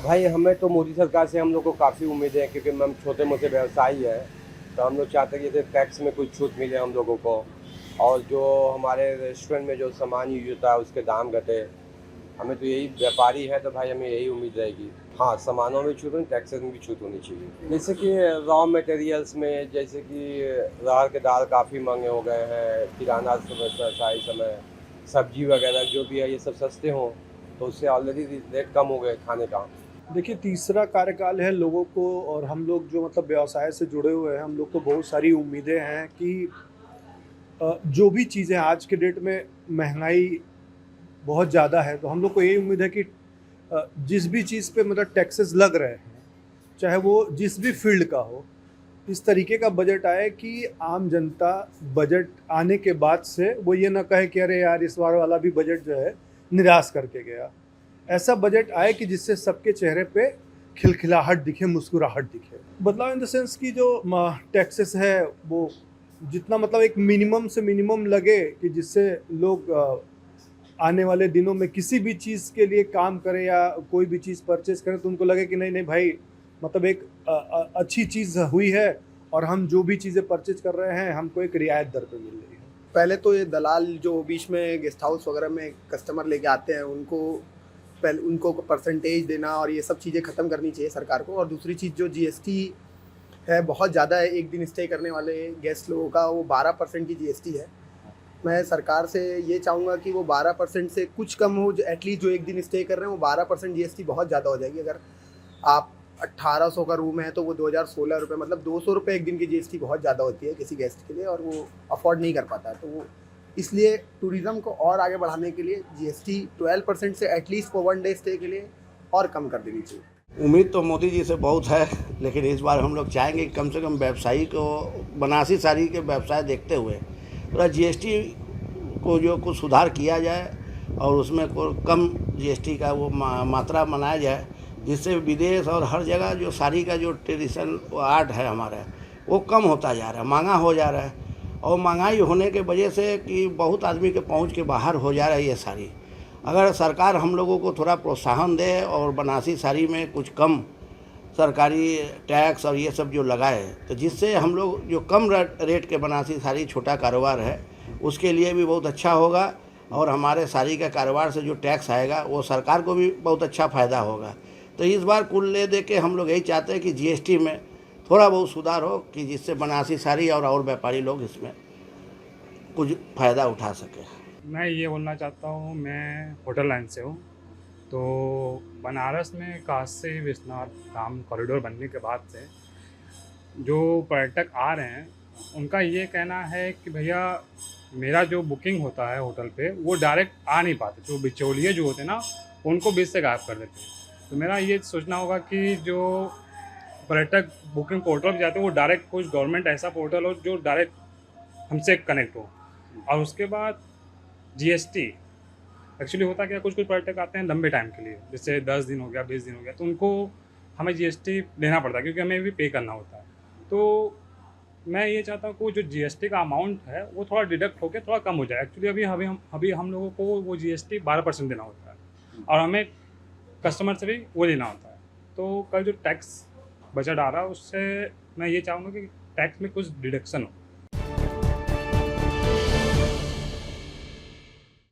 भाई हमें तो मोदी सरकार से हम लोग को काफ़ी उम्मीदें हैं, क्योंकि हम छोटे मोटे व्यवसायी हैं। तो हम लोग चाहते हैं कि जैसे टैक्स में कुछ छूट मिले हम लोगों को, और जो हमारे रेस्टोरेंट में जो सामान यूज होता है उसके दाम घटे। हमें तो यही, व्यापारी है तो भाई हमें यही उम्मीद रहेगी। हाँ, सामानों में छूट होनी, टैक्सेस में भी छूट होनी चाहिए। जैसे कि रॉ मटेरियल्स में, जैसे कि अरहर के दाल काफ़ी महंगे हो गए हैं, किराना समय समय सब्जी वगैरह जो भी है ये सब सस्ते हों, तो उससे ऑलरेडी रेट कम हो गए खाने का। देखिए, तीसरा कार्यकाल है लोगों को, और हम लोग जो मतलब व्यवसाय से जुड़े हुए हैं, हम लोग को बहुत सारी उम्मीदें हैं कि जो भी चीज़ें आज के डेट में महंगाई बहुत ज़्यादा है, तो हम लोग को यही उम्मीद है कि जिस भी चीज़ पे मतलब टैक्सेस लग रहे हैं, चाहे वो जिस भी फील्ड का हो, इस तरीके का बजट आए कि आम जनता बजट आने के बाद से वो ये ना कहे कि अरे यार, इस बार वाला भी बजट जो है निराश करके गया। ऐसा बजट आए कि जिससे सबके चेहरे पे खिलखिलाहट दिखे, मुस्कुराहट दिखे। बदलाव इन द सेंस कि जो टैक्सेस है वो जितना मतलब एक मिनिमम से मिनिमम लगे, कि जिससे लोग आने वाले दिनों में किसी भी चीज़ के लिए काम करें या कोई भी चीज़ परचेज करें तो उनको लगे कि नहीं नहीं भाई, मतलब एक अच्छी चीज़ हुई है, और हम जो भी चीज़ें परचेज कर रहे हैं हमको एक रियायत दर पे मिल रही है। पहले तो ये दलाल जो बीच में गेस्ट हाउस वगैरह में कस्टमर लेके आते हैं, उनको पहले उनको परसेंटेज देना और ये सब चीज़ें ख़त्म करनी चाहिए सरकार को। और दूसरी चीज़ जो जीएसटी है बहुत ज़्यादा है, एक दिन स्टे करने वाले गेस्ट लोगों का वो 12% की जीएसटी है। मैं सरकार से ये चाहूँगा कि वो 12% से कुछ कम हो, जो एटलीस्ट जो एक दिन स्टे कर रहे हैं वो 12% जीएसटी बहुत ज़्यादा हो जाएगी। अगर आप 1800 का रूम है तो वो 2016 रुपये, मतलब 200 रुपये एक दिन की जीएसटी बहुत ज़्यादा होती है किसी गेस्ट के लिए, और वो अफोर्ड नहीं कर पाता। तो वो इसलिए टूरिज़्म को और आगे बढ़ाने के लिए जीएसटी 12% से at least for one day stay के लिए और कम कर देनी चाहिए। उम्मीद तो मोदी जी से बहुत है, लेकिन इस बार हम लोग चाहेंगे कि कम से कम व्यवसायी को बनारसी साड़ी के व्यवसाय देखते हुए थोड़ा जीएसटी को जो कुछ सुधार किया जाए, और उसमें को कम जीएसटी का वो मात्रा बनाया जाए, जिससे विदेश और हर जगह जो साड़ी का जो ट्रेडिशन आर्ट है हमारा, वो कम होता जा रहा है, महंगा हो जा रहा है। और महंगाई होने के वजह से कि बहुत आदमी के पहुंच के बाहर हो जा रही है ये साड़ी। अगर सरकार हम लोगों को थोड़ा प्रोत्साहन दे और बनारसी साड़ी में कुछ कम सरकारी टैक्स और ये सब जो लगाए, तो जिससे हम लोग जो कम रेट के बनारसी साड़ी छोटा कारोबार है उसके लिए भी बहुत अच्छा होगा, और हमारे साड़ी का कारोबार से जो टैक्स आएगा वो सरकार को भी बहुत अच्छा फ़ायदा होगा। तो इस बार कुल ले दे के हम लोग यही चाहते हैं कि जीएसटी में थोड़ा बहुत सुधार हो, कि जिससे बनारसी साड़ी और व्यापारी लोग इसमें कुछ फ़ायदा उठा सकें। मैं ये बोलना चाहता हूँ, मैं होटल लाइन से हूँ। तो बनारस में काशी विश्वनाथ धाम कॉरिडोर बनने के बाद से जो पर्यटक आ रहे हैं उनका ये कहना है कि भैया मेरा जो बुकिंग होता है होटल पे वो डायरेक्ट आ नहीं पाते, जो बिचौलिए जो होते हैं ना उनको बीच से गायब कर देते हैं। तो मेरा ये सोचना होगा कि जो पर्यटक बुकिंग पोर्टल पे जाते हैं वो डायरेक्ट कुछ गवर्नमेंट ऐसा पोर्टल हो जो डायरेक्ट हमसे कनेक्ट हो। और उसके बाद जीएसटी एक्चुअली होता क्या, कुछ कुछ पर्यटक आते हैं लंबे टाइम के लिए, जैसे 10 दिन हो गया, 20 दिन हो गया, तो उनको हमें जीएसटी देना पड़ता है क्योंकि हमें भी पे करना होता है। तो मैं ये चाहता हूँ कि जो जीएसटी का अमाउंट है वो थोड़ा डिडक्ट होकर थोड़ा कम हो जाए। एक्चुअली अभी हम लोगों को वो जीएसटी 12% देना होता है, और हमें कस्टमर से भी वो लेना होता है। तो कल जो टैक्स बजट आ रहा है उससे मैं ये चाहूँगा कि टैक्स में कुछ डिडक्शन हो।